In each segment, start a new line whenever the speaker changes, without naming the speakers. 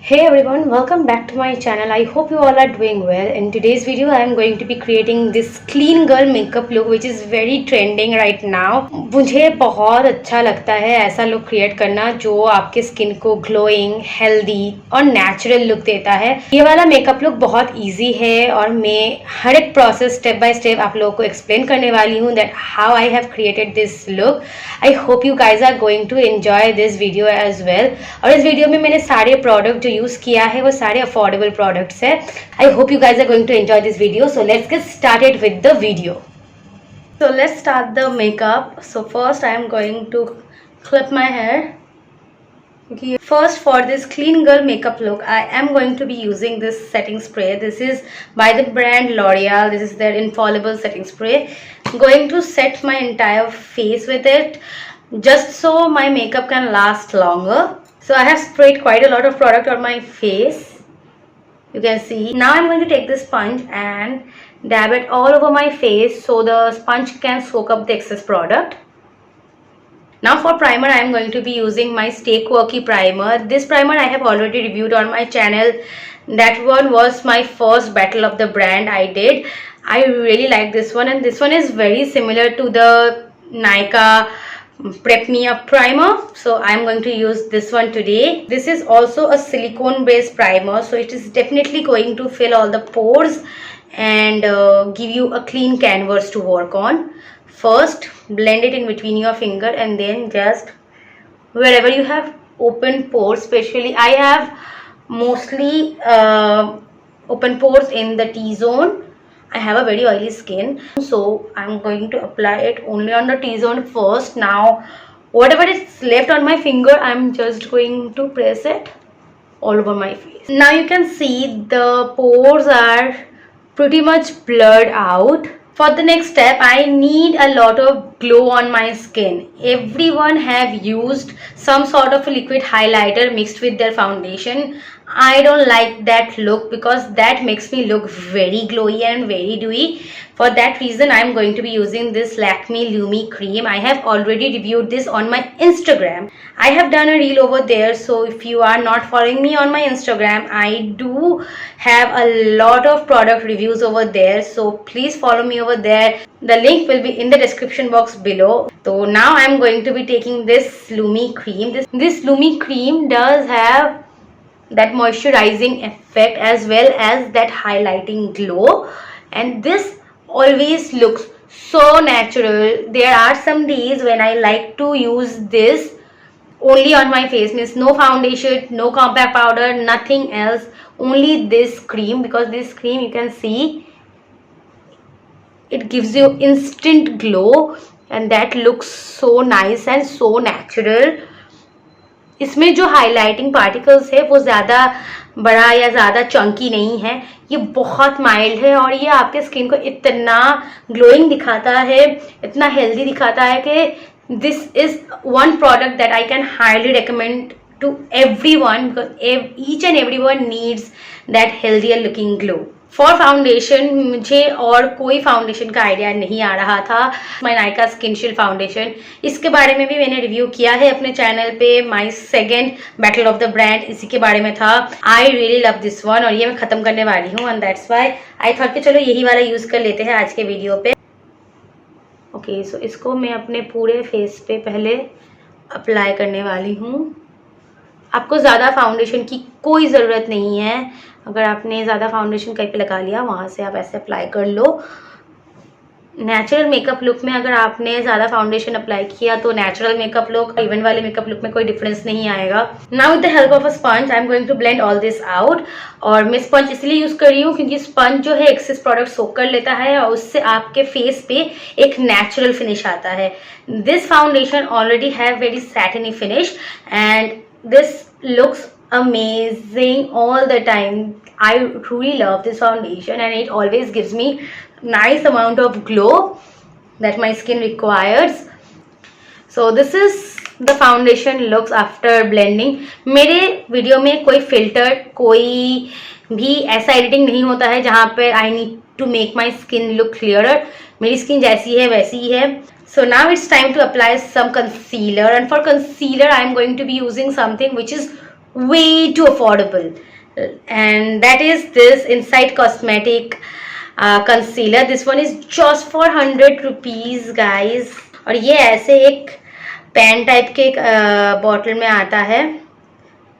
Hey everyone, welcome back to my channel. I hope you all are doing well. In today's video, I am going to be creating this clean girl makeup look which is very trending right now. मुझे बहुत अच्छा लगता है ऐसा look create करना जो आपके skin को ग्लोइंग, हेल्दी और नेचुरल लुक देता है। ये वाला मेकअप लुक बहुत इजी है और मैं हर एक प्रोसेस स्टेप बाय स्टेप आप लोगों को एक्सप्लेन करने वाली हूँ that how I have created this look. I hope you guys are going to enjoy this video as well. और इस वीडियो में मैंने सारे प्रोडक्ट जो यूज किया है वो सारे अफोर्डेबल प्रोडक्ट्स है। I hope you guys are going to enjoy this video. So let's get started with the video. So let's start the makeup. So first I am going to clip my hair. Okay. First for this clean girl makeup look I am going to be using this setting spray. This is by the brand L'Oreal. This is their infallible setting spray. I'm going to set my entire face with it just so my makeup can last longer. So I have sprayed quite a lot of product on my face. You can see. Now I'm going to take this sponge and dab it all over my face so the sponge can soak up the excess product. Now for primer I am going to be using my Stay Quirky primer. This primer I have already reviewed on my channel. That one was my first battle of the brand I did. I really like this one, and this one is very similar to the Nykaa Prep Me Up primer, so I'm going to use this one today. This is also a silicone based primer, so it is definitely going to fill all the pores and give you a clean canvas to work on. First blend it in between your finger and then just wherever you have open pores, especially I have mostly open pores in the T-zone. I have a very oily skin, so I'm going to apply it only on the T-zone first. Now whatever is left on my finger I'm just going to press it all over my face. Now you can see the pores are pretty much blurred out. For the next step I need a lot of glow on my skin. Everyone have used some sort of a liquid highlighter mixed with their foundation. I don't like that look because that makes me look very glowy and very dewy. For that reason I am going to be using this Lakme Lumi cream. I have already reviewed this on my Instagram. I have done a reel over there, so if you are not following me on my Instagram, I do have a lot of product reviews over there, so please follow me over there. The link will be in the description box below. So now I am going to be taking this Lumi cream. This Lumi cream does have that moisturizing effect as well as that highlighting glow, and this always looks so natural. There are some days when I like to use this only on my face, means no foundation, no compact powder, nothing else, only this cream, because this cream you can see it gives you instant glow and that looks so nice and so natural. इसमें जो highlighting particles है वो ज़्यादा बड़ा या ज़्यादा चंकी नहीं है, ये बहुत माइल्ड है और ये आपके स्किन को इतना ग्लोइंग दिखाता है, इतना हेल्दी दिखाता है कि this is one product that I can highly recommend to everyone because each and everyone needs that healthier looking glow. For foundation मुझे और कोई फाउंडेशन का आइडिया नहीं आ रहा था. My Nykaa skin shield foundation, इसके बारे में भी मैंने रिव्यू किया है अपने चैनल पे. My second battle of the brand इसी के बारे में था. I really love this one और ये मैं खत्म करने वाली हूँ and that's why I thought कि चलो यही वाला यूज कर लेते हैं आज के वीडियो पे. ओके, सो इसको मैं अपने पूरे फेस पे पहले अप्लाई करने वाली हूँ. आपको ज़्यादा फाउंडेशन की कोई ज़रूरत नहीं है. अगर आपने ज़्यादा फाउंडेशन कहीं पे लगा लिया वहाँ से आप ऐसे अप्लाई कर लो. नेचुरल मेकअप लुक में अगर आपने ज़्यादा फाउंडेशन अप्लाई किया तो नेचुरल मेकअप लुक इवेंट वाले मेकअप लुक में कोई डिफरेंस नहीं आएगा. Now with the help of a sponge I am going to blend all this out. और मैं स्पंज इसलिए यूज़ कर रही हूँ क्योंकि स्पंज जो है एक्सेस प्रोडक्ट सोक कर लेता है और उससे आपके फेस पे एक नेचुरल फिनिश आता है. This foundation already have very satiny finish and this looks amazing all the time. I truly love this foundation and it always gives me nice amount of glow that my skin requires. So this is the foundation looks after blending. मेरे video में कोई filter, कोई भी ऐसा editing नहीं होता है जहाँ पे I need to make my skin look clearer. मेरी स्किन जैसी है वैसी ही है. So now it's time to apply some concealer, and for concealer I am going to be using something which is way too affordable, and that is this Insight Cosmetic concealer. This one is just for 100 rupees guys. और ये ऐसे एक pen type के bottle में आता है,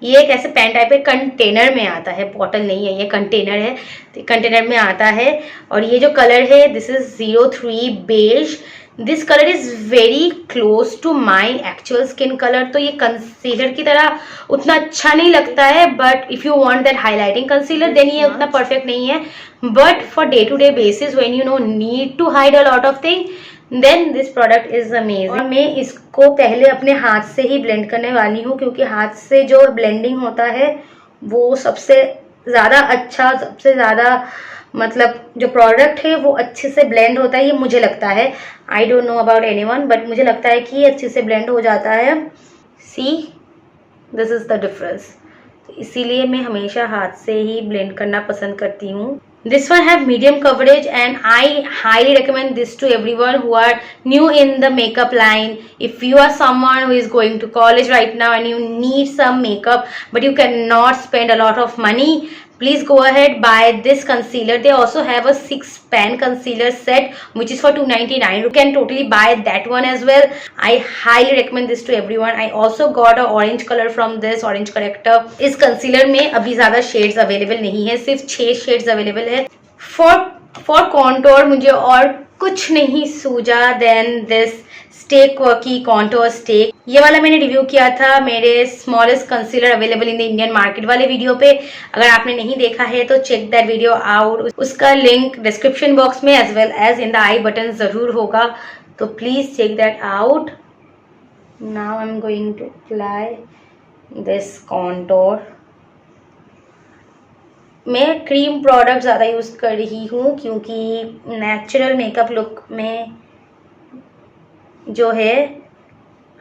ये एक ऐसे पेन टाइप के कंटेनर में आता है, बॉटल नहीं है ये कंटेनर है, तो कंटेनर में आता है। और ये जो कलर है this is 03 beige. This colour is very close to my actual skin colour. तो ये कंसीलर की तरह उतना अच्छा नहीं लगता है, but if you want that highlighting concealer then ये उतना परफेक्ट नहीं है, but for day to day basis when you know need to hide a lot of thing then this product is amazing. मैं इसको पहले अपने हाथ से ही ब्लेंड करने वाली हूँ, क्योंकि हाथ से जो ब्लेंडिंग होता है वो सबसे ज़्यादा अच्छा, सबसे ज़्यादा मतलब जो प्रोडक्ट है वो अच्छे से ब्लेंड होता है, ये मुझे लगता है। I don't know about anyone, but मुझे लगता है कि ये अच्छे से ब्लेंड हो जाता है। See this is the difference. इसीलिए मैं हमेशा हाथ से ही ब्लेंड करना पसंद करती हूँ। This one have medium coverage and I highly recommend this to everyone who are new in the makeup line. If you are someone who is going to college right now and you need some makeup but you cannot spend a lot of money, please go ahead buy this concealer. They also have a 6-pan concealer set which is for 299. You can totally buy that one as well. I highly recommend this to everyone. I also got a orange color from this orange corrector. इस concealer में अभी ज़्यादा shades available नहीं है, सिर्फ 6 shades available है। For contour मुझे और कुछ नहीं सूझा than this स्टेक की कॉन्टोर स्टेक। ये वाला मैंने रिव्यू किया था मेरे smallest concealer available in the Indian market वाले वीडियो पे। अगर आपने नहीं देखा है तो चेक दैट वीडियो आउट, उसका लिंक डिस्क्रिप्शन बॉक्स में as well as in the i button जरूर होगा, तो please check that out. Now I am going to apply this contour. मैं क्रीम प्रोडक्ट ज़्यादा यूज़ कर रही हूँ क्योंकि नेचुरल मेकअप लुक में जो है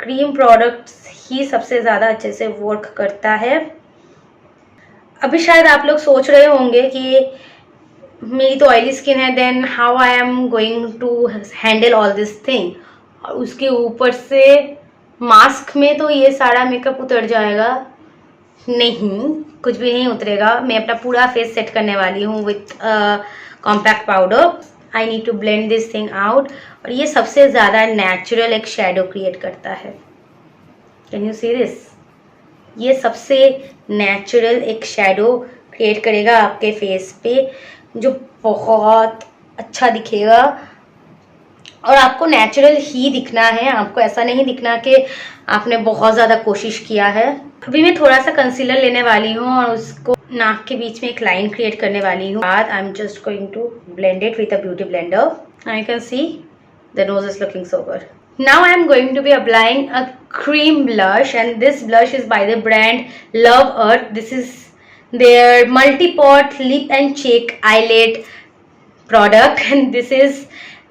क्रीम प्रोडक्ट्स ही सबसे ज़्यादा अच्छे से वर्क करता है। अभी शायद आप लोग सोच रहे होंगे कि मेरी तो ऑयली स्किन है, then how I am going to handle all this thing, और उसके ऊपर से मास्क में तो ये सारा मेकअप उतर जाएगा। नहीं, कुछ भी नहीं उतरेगा। मैं अपना पूरा फेस सेट करने वाली हूँ with compact powder. I need to blend this thing out. और ये सबसे ज़्यादा नेचुरल एक शेडो क्रिएट करता है। Can you see this? ये सबसे नेचुरल एक शेडो क्रिएट करेगा आपके फेस पे, जो बहुत अच्छा दिखेगा। और आपको नेचुरल ही दिखना है, आपको ऐसा नहीं दिखना कि आपने बहुत ज़्यादा कोशिश किया है। अभी मैं थोड़ा सा कंसीलर लेने वाली हूँ और उसको नाक के बीच में एक लाइन क्रिएट करने वाली हूँ। बाद I am just going to blend it with a beauty blender. I can see the nose is looking so good. Now I am going to be applying a cream blush, and this blush is by the brand Love Earth. This is their multi-pot lip and cheek eyelid product, and this is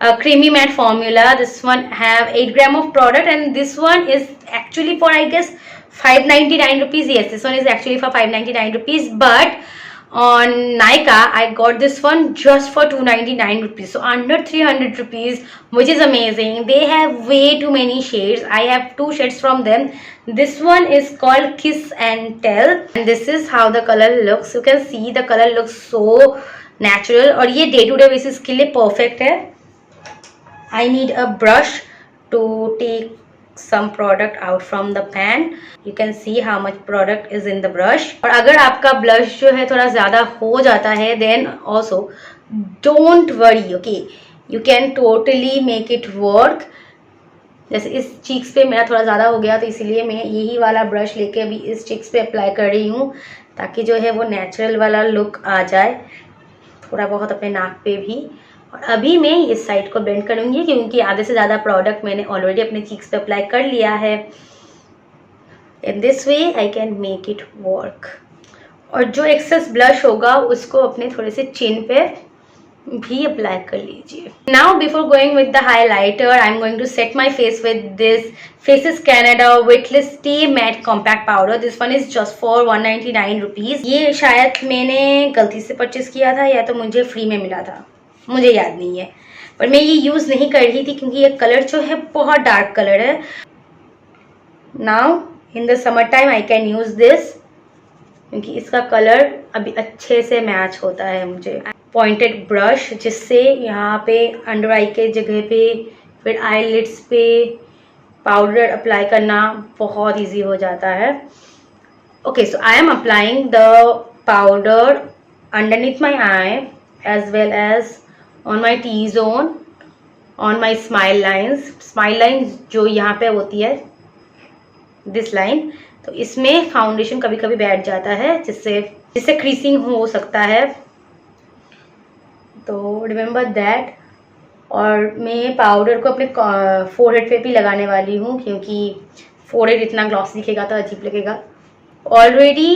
a creamy matte formula. This one have 8 gram of product, and this one is actually for I guess 599 rupees. Yes, this one is actually for 599 rupees, but on Nykaa I got this one just for 299 rupees, so under 300 rupees, which is amazing. They have way too many shades. I have 2 shades from them. This one is called Kiss and Tell, and this is how the color looks. You can see the color looks so natural, और ये day to day basis के लिए perfect है. I need a brush to take some product out from the pan. You can see how much product is in the brush. और अगर आपका blush जो है थोड़ा ज़्यादा हो जाता है then also don't worry, okay, you can totally make it work. जैसे इस cheeks पे मेरा थोड़ा ज़्यादा हो गया, तो इसीलिए मैं यही वाला brush लेके अभी इस cheeks पे अप्लाई कर रही हूँ, ताकि जो है वो नेचुरल वाला लुक आ जाए, थोड़ा बहुत अपने नाक पे भी। और अभी मैं इस साइड को ब्लेंड करूँगी क्योंकि आधे से ज़्यादा प्रोडक्ट मैंने ऑलरेडी अपने चीक्स पे अप्लाई कर लिया है। In this way I can make it work. और जो एक्सेस ब्लश होगा उसको अपने थोड़े से चिन पे भी अप्लाई कर लीजिए। Now before going with the highlighter I am going to set my face with this Faces Canada weightless stay matte compact powder. This one is just for 199 rupees. ये शायद मैंने गलती से परचेज किया था या तो मुझे फ्री में मिला था, मुझे याद नहीं है, पर मैं ये यूज़ नहीं कर रही थी क्योंकि ये कलर जो है बहुत डार्क कलर है। Now in the summer time I can use this क्योंकि इसका कलर अभी अच्छे से मैच होता है मुझे। पॉइंटेड ब्रश, जिससे यहाँ पे अंडर आई के जगह पे, फिर आईलिड्स पे पाउडर अप्लाई करना बहुत इजी हो जाता है। Okay, so I am applying the powder underneath my eye as well as on my T zone, on my smile lines. Smile lines जो यहाँ पे होती है, दिस लाइन, तो इसमें फाउंडेशन कभी कभी बैठ जाता है, जिससे क्रीसिंग हो सकता है, तो रिमेम्बर दैट। और मैं पाउडर को अपने फोरहेड पे भी लगाने वाली हूँ, क्योंकि फोरहेड इतना ग्लॉस दिखेगा तो अजीब लगेगा। ऑलरेडी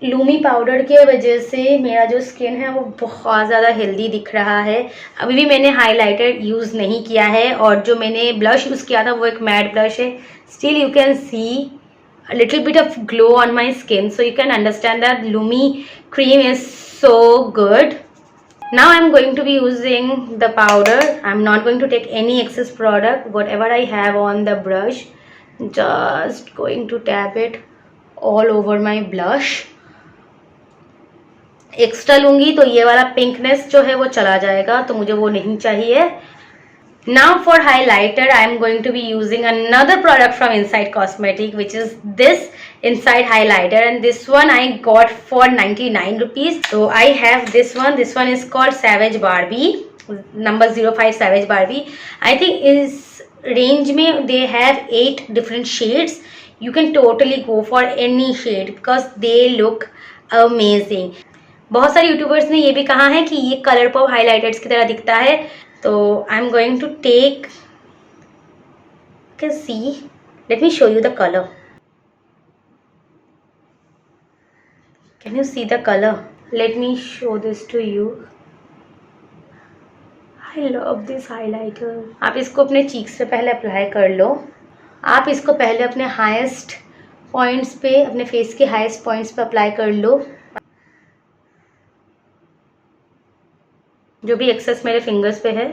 लूमी पाउडर के वजह से मेरा जो स्किन है वो बहुत ज़्यादा हेल्दी दिख रहा है। अभी भी मैंने हाइलाइटर यूज़ नहीं किया है, और जो मैंने ब्लश यूज़ किया था वो एक मैट ब्लश है। Still you can see a little bit of glow on my skin, so you can understand that Lumi cream is so good. Now I'm going to be using the powder. I'm not going to take any excess product. Whatever I have on the brush, just going to tap it all over my blush. Extra लूंगी तो ये वाला पिंकनेस जो है वो चला जाएगा, तो मुझे वो नहीं चाहिए। Now for highlighter, I am going to be using another product from Inside Cosmetic, which is this Inside highlighter, and this one I got for 99 rupees. So I have this one. This one is called Savage Barbie, number 05 Savage Barbie. I think is range में they have 8 different shades. You can totally go for any shade because they look amazing. बहुत सारे YouTubers ने ये भी कहा है कि ये कलर पॉप हाइलाइटर्स की तरह दिखता है, तो I am going to take, can see, let me show you the colour. Can you see the colour? Let me show this to you. I love this highlighter. आप इसको अपने cheeks पे पहले अप्लाई कर लो। आप इसको पहले अपने हाईएस्ट पॉइंट्स पे, अपने फेस के हाईएस्ट पॉइंट्स पे अप्लाई कर लो। जो भी एक्सेस मेरे फिंगर्स पे है,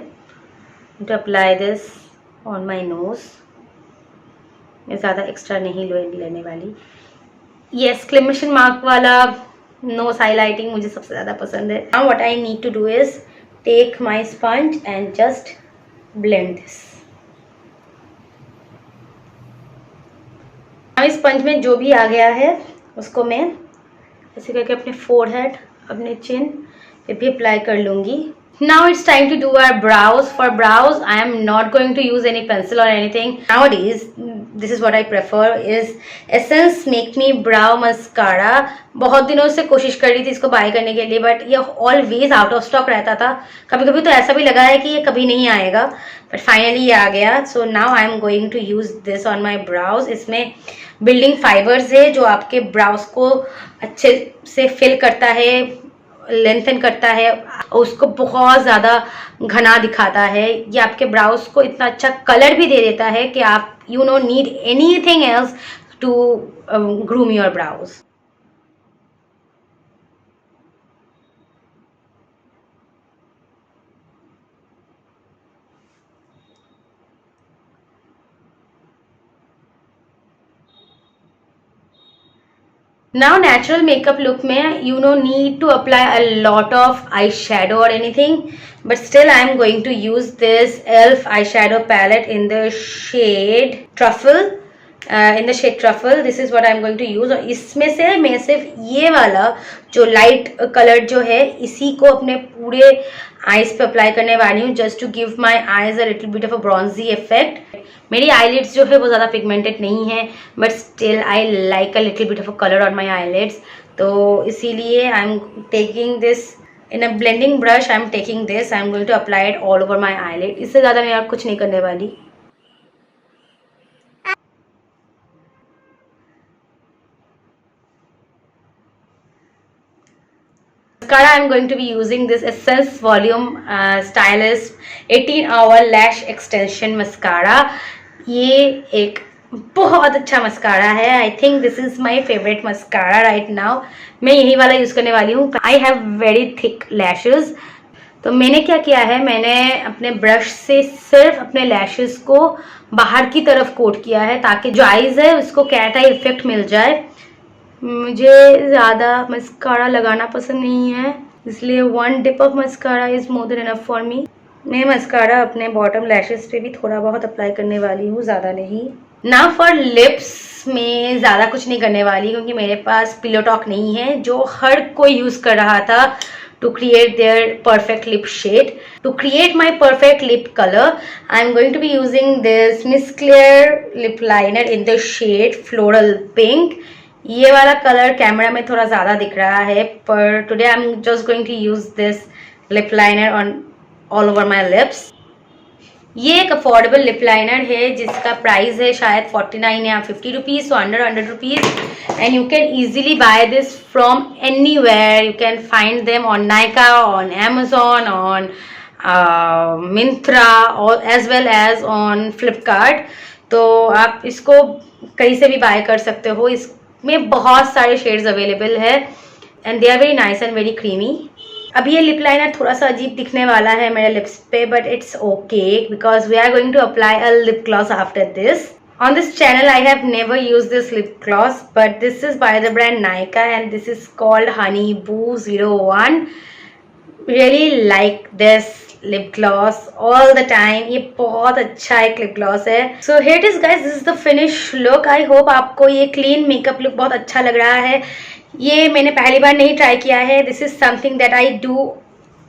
to apply this on my nose. मैं ज़्यादा एक्स्ट्रा नहीं लेने वाली। ये एक्सक्लेमेशन मार्क वाला नोज हाईलाइटिंग मुझे सबसे ज़्यादा पसंद है। Now what I need to do is take my sponge and just blend this. इस स्पंज में जो भी आ गया है उसको मैं ऐसे करके अपने फोरहेड, अपने चिन पे भी अप्लाई कर लूँगी। Now it's time to do our brows. For brows, I am not going to use any pencil or anything. Nowadays, this is what I prefer is Essence Make Me Brow Mascara. बहुत दिनों से कोशिश कर रही थी इसको bye करने के लिए, बट ये ऑलवेज आउट ऑफ स्टॉक रहता था। कभी कभी तो ऐसा भी लगा है कि ये कभी नहीं आएगा, बट फाइनली ये आ गया। So now I am going to use this on my brows. इसमें बिल्डिंग फाइबर्स है जो आपके ब्राउज को अच्छे से फिल करता है, लेंथन करता है, उसको बहुत ज़्यादा घना दिखाता है। ये आपके ब्राउज को इतना अच्छा कलर भी दे देता है कि आप you know need anything else to groom your brows. Now natural makeup look में you no need to apply a lot of eyeshadow or anything, but still I am going to use this ELF eyeshadow palette in the shade Truffle. In the shade Truffle, this is what I am going to use. और इसमें से मैं सिर्फ ये वाला जो light colour जो है इसी को अपने पूरे आईज पे अप्लाई करने वाली हूँ, just to give my eyes a little bit of a bronzy effect. मेरी आईलिड्स जो है वो ज़्यादा पिगमेंटेड नहीं है, but still I like a little bit of a colour on my eyelids, तो इसीलिए I am taking this in a blending brush. I am taking this, I am going to apply it all over my eyelid. इससे ज़्यादा मैं कुछ नहीं करने वाली। Mascara, I'm going to be using this Essence Volume Stylist 18-hour Lash Extension Mascara. ये एक बहुत अच्छा मस्कारा है। I think this is my favourite mascara right now. मैं यही वाला यूज़ करने वाली हूँ। I have very thick lashes, तो मैंने क्या किया है, मैंने अपने ब्रश से सिर्फ अपने लैशेज़ को बाहर की तरफ कोट किया है ताकि जो आईज है उसको कैट आई इफेक्ट मिल जाए। मुझे ज़्यादा मस्कारा लगाना पसंद नहीं है, इसलिए 1 dip of mascara is more than enough for me. मैं मस्कारा अपने बॉटम लैशेस पे भी थोड़ा बहुत अप्लाई करने वाली हूँ, ज़्यादा नहीं। ना फॉर लिप्स में ज़्यादा कुछ नहीं करने वाली, क्योंकि मेरे पास पिलो टॉक नहीं है जो हर कोई यूज़ कर रहा था to create their perfect lip shade. To create my perfect lip color, I am going to be using this Miss Clear lip liner in the shade Floral Pink. ये वाला colour camera में थोड़ा ज़्यादा दिख रहा है, पर today I am just going to use this lip liner on all over my lips. ये एक अफोर्डेबल लिप लाइनर है जिसका प्राइस है शायद 49 या 50 rupees, so under 100 rupees, and you can easily buy this from anywhere. You can find them on Nykaa, on Amazon, on Myntra और as well as on Flipkart. तो आप इसको कहीं से भी बाय कर सकते हो। इसमें बहुत सारे शेड्स अवेलेबल है and they are very nice and very creamy. अब ये लिप लाइनर थोड़ा सा अजीब दिखने वाला है मेरे लिप्स पे, but it's okay because we are going to apply a lip gloss after this. On this channel I have never used this lip gloss, but this is by the brand Nykaa and this is called Honey Boo 01. Really like this lip gloss all the time. ये बहुत अच्छा एक lip gloss है। So here it is guys, this is the finished look. I hope आपको ये clean makeup look बहुत अच्छा लग रहा है। ये मैंने पहली बार नहीं ट्राई किया है। This is something that I do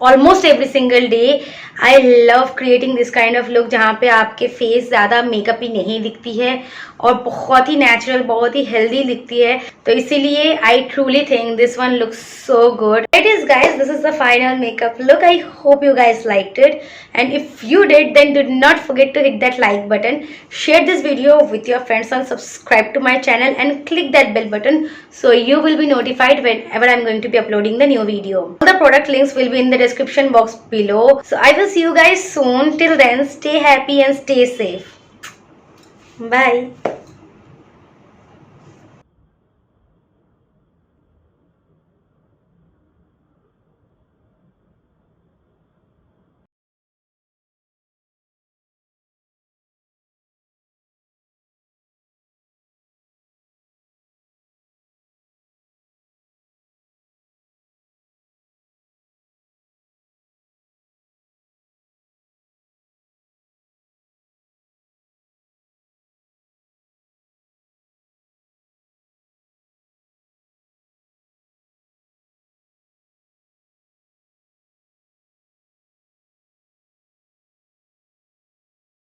almost every single day. I love creating this kind of look जहाँ पे आपके फेस ज़्यादा मेकअप ही नहीं दिखती है और बहुत ही नेचुरल, बहुत ही हेल्दी दिखती है। तो इसीलिए I truly think this one looks so good. It is guys, this is the final makeup look. I hope you guys liked it, and if you did, then do not forget to hit that like button, share this video with your friends and subscribe to my channel and click that bell button so you will be notified whenever I'm going to be uploading the new video. All the product links will be in the description box below. So I will see you guys soon. Till then, stay happy and stay safe. Bye.